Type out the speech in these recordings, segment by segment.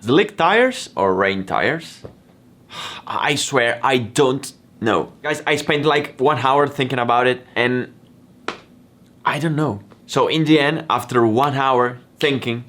Slick tires or rain tires? I swear I don't know. Guys, I spent like 1 hour thinking about it and I don't know. So in the end, after 1 hour thinking,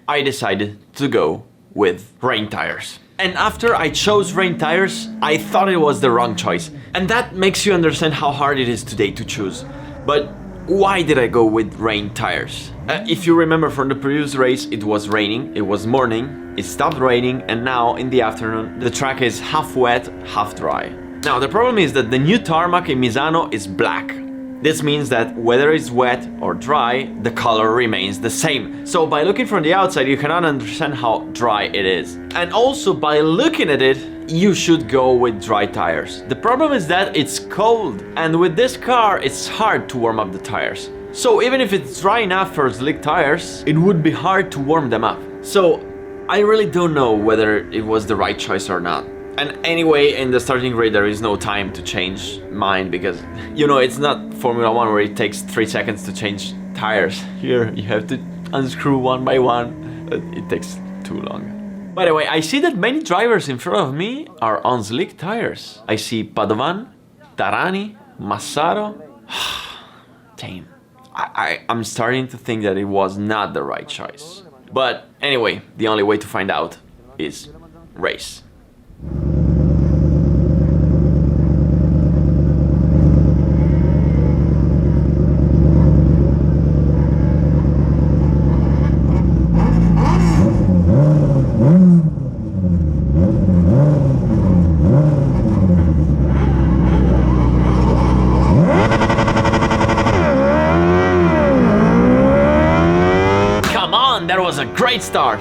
I decided to go with rain tires. And after I chose rain tires, I thought it was the wrong choice. And that makes you understand how hard it is today to choose. But why did I go with rain tires? If you remember from the previous race, it was raining, it was morning, it stopped raining, and now in the afternoon, the track is half wet, half dry. Now the problem is that the new tarmac in Misano is black. This means that whether it's wet or dry, the color remains the same. So by looking from the outside, you cannot understand how dry it is. And also by looking at it, you should go with dry tires. The problem is that it's cold, and with this car, it's hard to warm up the tires. So even if it's dry enough for slick tires, it would be hard to warm them up. So I really don't know whether it was the right choice or not. And anyway, in the starting grid there is no time to change mine because, you know, it's not Formula 1 where it takes 3 seconds to change tires. Here you have to unscrew one by one. It takes too long. By the way, I see that many drivers in front of me are on slick tires. I see Padovan, Tarani, Massaro. Damn. I'm starting to think that it was not the right choice. But anyway, the only way to find out is race. Come on, that was a great start!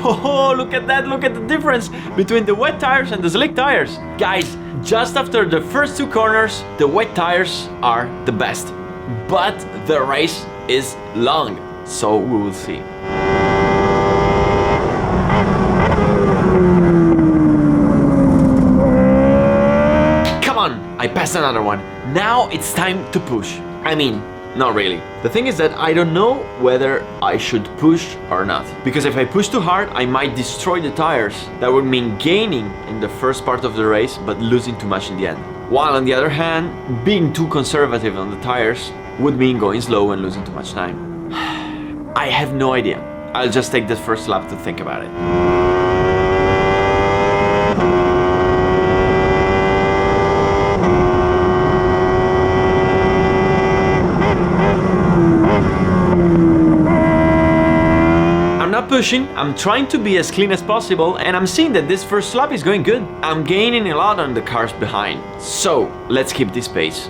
Oh, look at that, look at the difference between the wet tires and the slick tires. Guys, just after the first 2 corners, the wet tires are the best. But the race is long, so we will see. Come on, I passed another one. Now it's time to push. I mean, not really. The thing is that I don't know whether I should push or not. Because if I push too hard, I might destroy the tires. That would mean gaining in the first part of the race, but losing too much in the end. While on the other hand, being too conservative on the tires would mean going slow and losing too much time. I have no idea. I'll just take this first lap to think about it. Pushing, I'm trying to be as clean as possible, and I'm seeing that this first lap is going good. I'm gaining a lot on the cars behind, so let's keep this pace.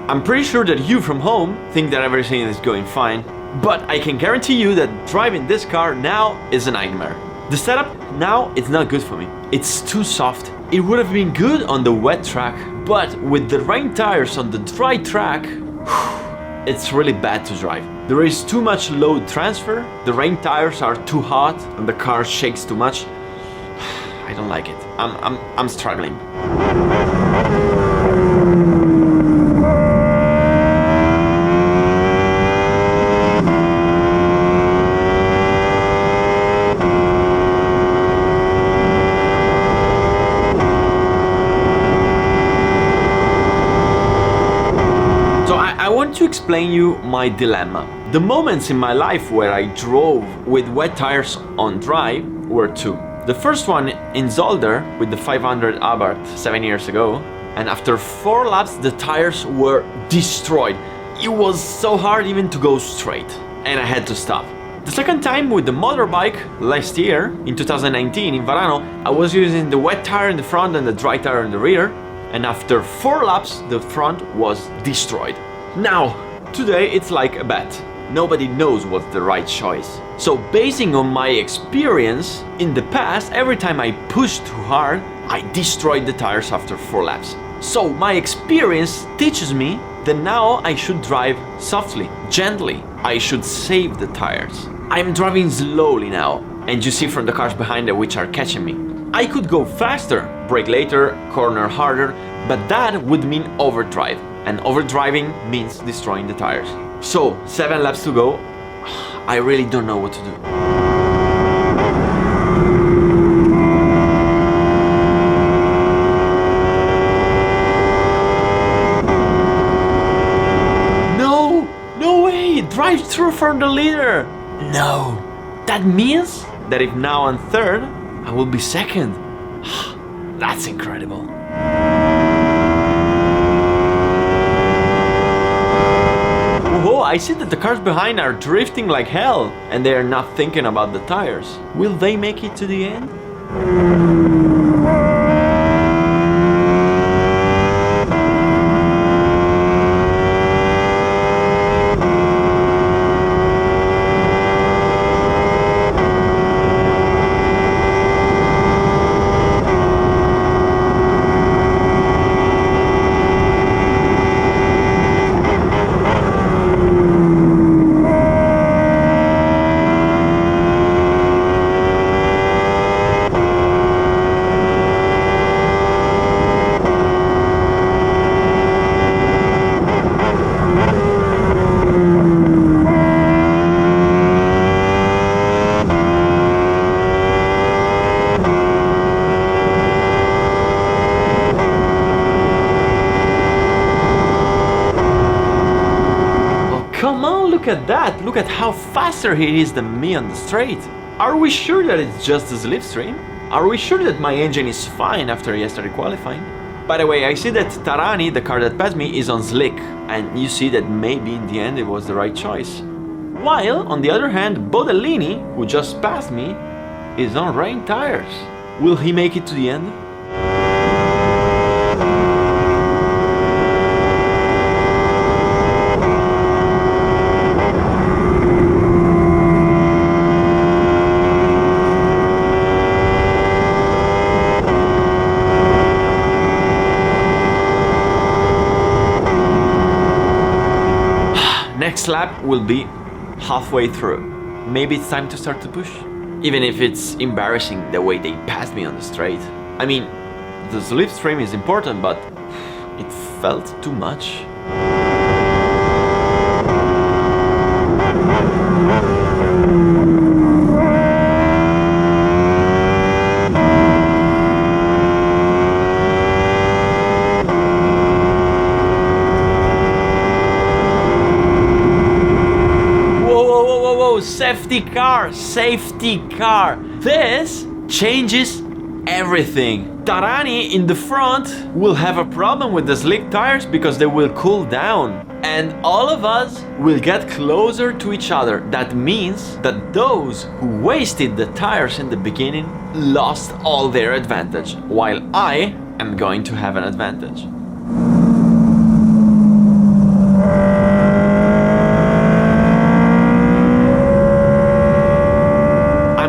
I'm pretty sure that you from home think that everything is going fine, but I can guarantee you that driving this car now is a nightmare. The setup now is not good for me. It's too soft. It would have been good on the wet track, but with the rain tires on the dry track, it's really bad to drive. There is too much load transfer, the rain tires are too hot, and the car shakes too much. I don't like it. I'm struggling. I want to explain you my dilemma. The moments in my life where I drove with wet tires on dry were 2. The first one in Zolder with the 500 Abarth 7 years ago, and after 4 laps the tires were destroyed. It was so hard even to go straight, and I had to stop. The second time with the motorbike last year, in 2019 in Varano, I was using the wet tire in the front and the dry tire in the rear, and after 4 laps the front was destroyed. Now, today it's like a bet. Nobody knows what's the right choice. So basing on my experience, in the past, every time I pushed too hard, I destroyed the tires after 4 laps. So my experience teaches me that now I should drive softly, gently. I should save the tires. I'm driving slowly now, and you see from the cars behind it which are catching me. I could go faster, brake later, corner harder, but that would mean overdrive, and overdriving means destroying the tires. So, 7 laps to go. I really don't know what to do. No way! Drive through from the leader! No! That means that if now I'm third, I will be second. That's incredible. Whoa, I see that the cars behind are drifting like hell, and they are not thinking about the tires. Will they make it to the end? Come on, look at that! Look at how faster he is than me on the straight! Are we sure that it's just a slipstream? Are we sure that my engine is fine after yesterday qualifying? By the way, I see that Tarani, the car that passed me, is on slick, and you see that maybe in the end it was the right choice. While, on the other hand, Bodellini, who just passed me, is on rain tires. Will he make it to the end? Next lap will be halfway through. Maybe it's time to start to push. Even if it's embarrassing the way they passed me on the straight. I mean, the slipstream is important, but it felt too much. Safety car, safety car. This changes everything. Tarani in the front will have a problem with the slick tires because they will cool down. And all of us will get closer to each other. That means that those who wasted the tires in the beginning lost all their advantage, while I am going to have an advantage.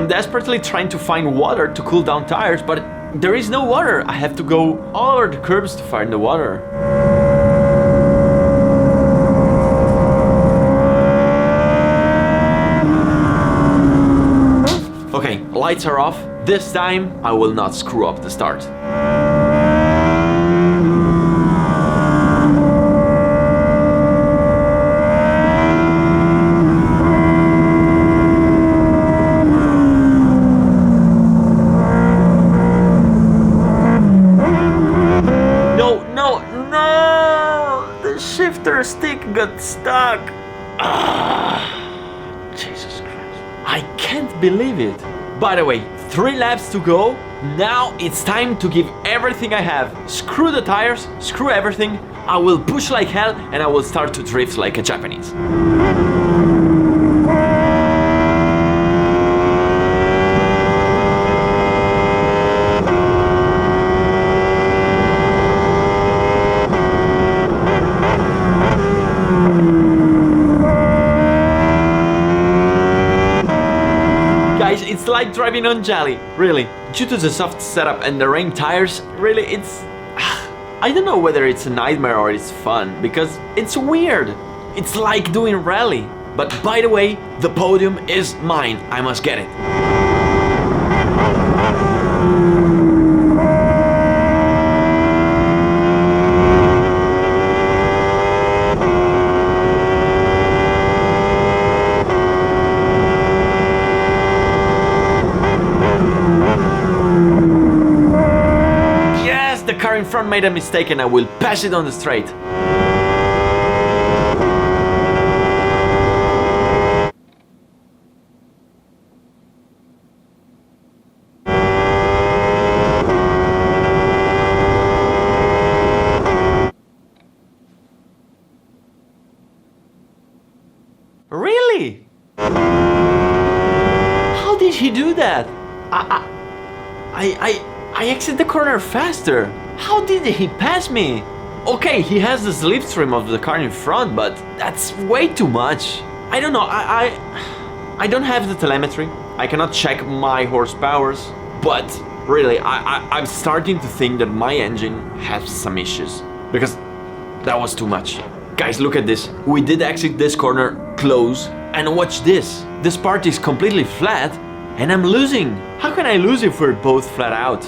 Desperately trying to find water to cool down tires, but there is no water. I have to go all over the curbs to find the water. Okay, lights are off. This time I will not screw up the start. Stick got stuck. Jesus Christ. I can't believe it. By the way, 3 laps to go. Now it's time to give everything I have. Screw the tires, screw everything. I will push like hell and I will start to drift like a Japanese. Guys, it's like driving on jelly, really. Due to the soft setup and the rain tires, really, it's... I don't know whether it's a nightmare or it's fun, because it's weird. It's like doing rally. But by the way, the podium is mine. I must get it. Yes, the car in front made a mistake and I will pass it on the straight. Really? How did he do that? I exit the corner faster. How did he pass me? Okay, he has the slipstream of the car in front, but that's way too much. I don't know, I don't have the telemetry. I cannot check my horsepowers, but really, I'm starting to think that my engine has some issues, because that was too much. Guys, look at this. We did exit this corner close, and watch this. This part is completely flat, and I'm losing. How can I lose if we're both flat out?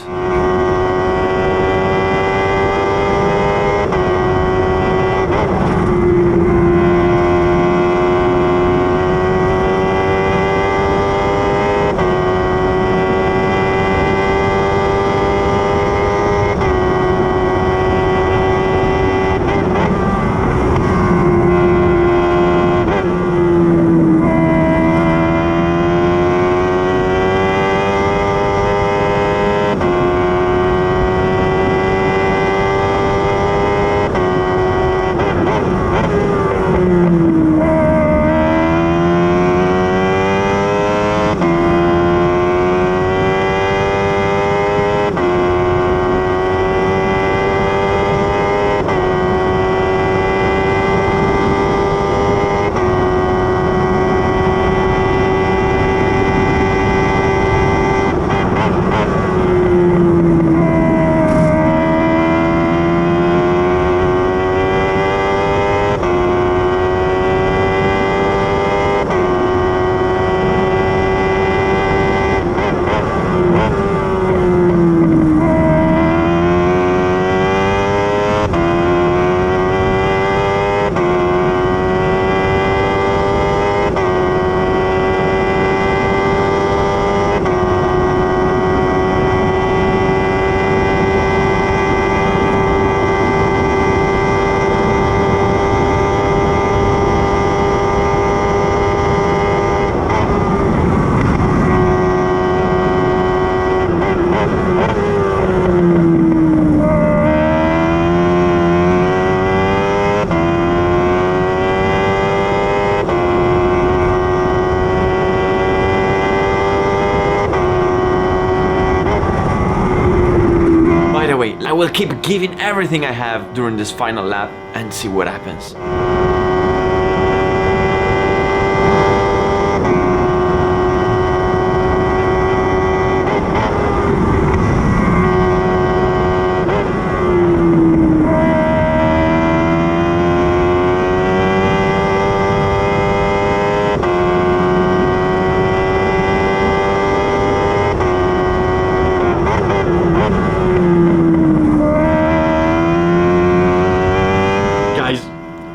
I will keep giving everything I have during this final lap and see what happens.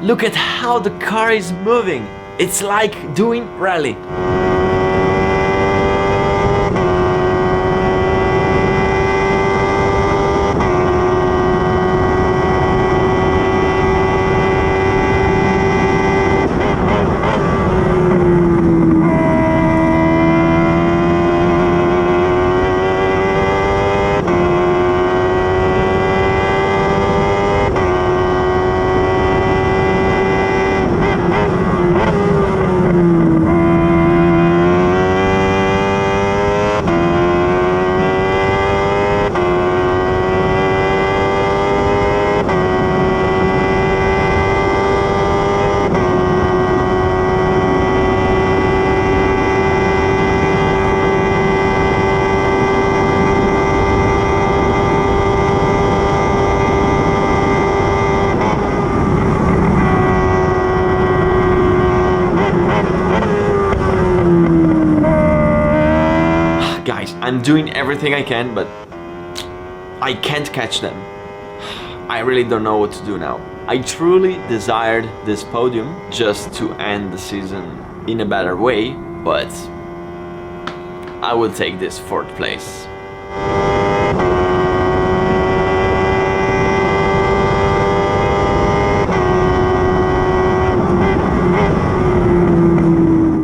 Look at how the car is moving. It's like doing rally. I'm doing everything I can, but I can't catch them. I really don't know what to do now. I truly desired this podium just to end the season in a better way, but I will take this 4th place.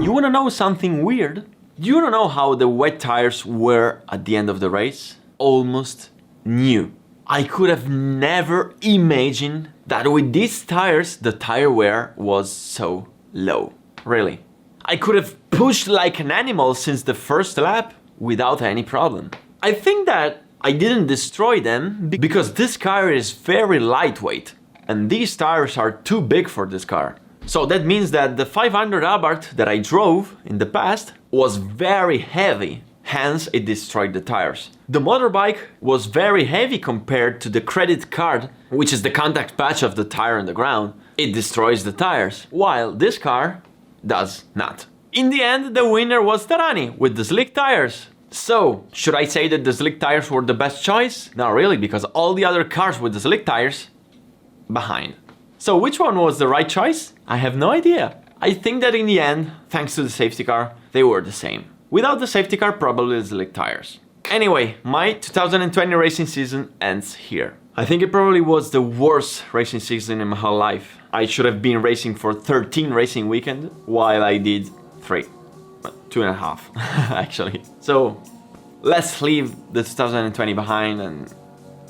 You wanna know something weird? You wanna know how the wet tires were at the end of the race? Almost new. I could have never imagined that with these tires the tire wear was so low. Really. I could have pushed like an animal since the first lap without any problem. I think that I didn't destroy them because this car is very lightweight and these tires are too big for this car. So that means that the 500 Abarth that I drove in the past was very heavy, hence it destroyed the tires. The motorbike was very heavy compared to the credit card, which is the contact patch of the tire on the ground. It destroys the tires, while this car does not. In the end, the winner was Tarani with the slick tires. So, should I say that the slick tires were the best choice? Not really, because all the other cars with the slick tires behind. So which one was the right choice? I have no idea. I think that in the end, thanks to the safety car, they were the same. Without the safety car, probably the slick tires. Anyway, my 2020 racing season ends here. I think it probably was the worst racing season in my whole life. I should have been racing for 13 racing weekends, while I did 3. 2.5, actually. So, let's leave the 2020 behind and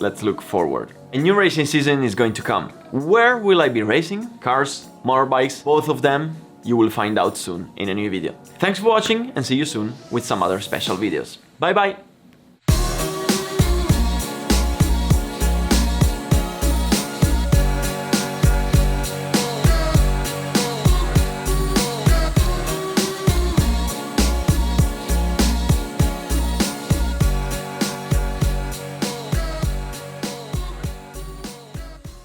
let's look forward. A new racing season is going to come. Where will I be racing? Cars, motorbikes, both of them? You will find out soon in a new video. Thanks for watching and see you soon with some other special videos. Bye bye!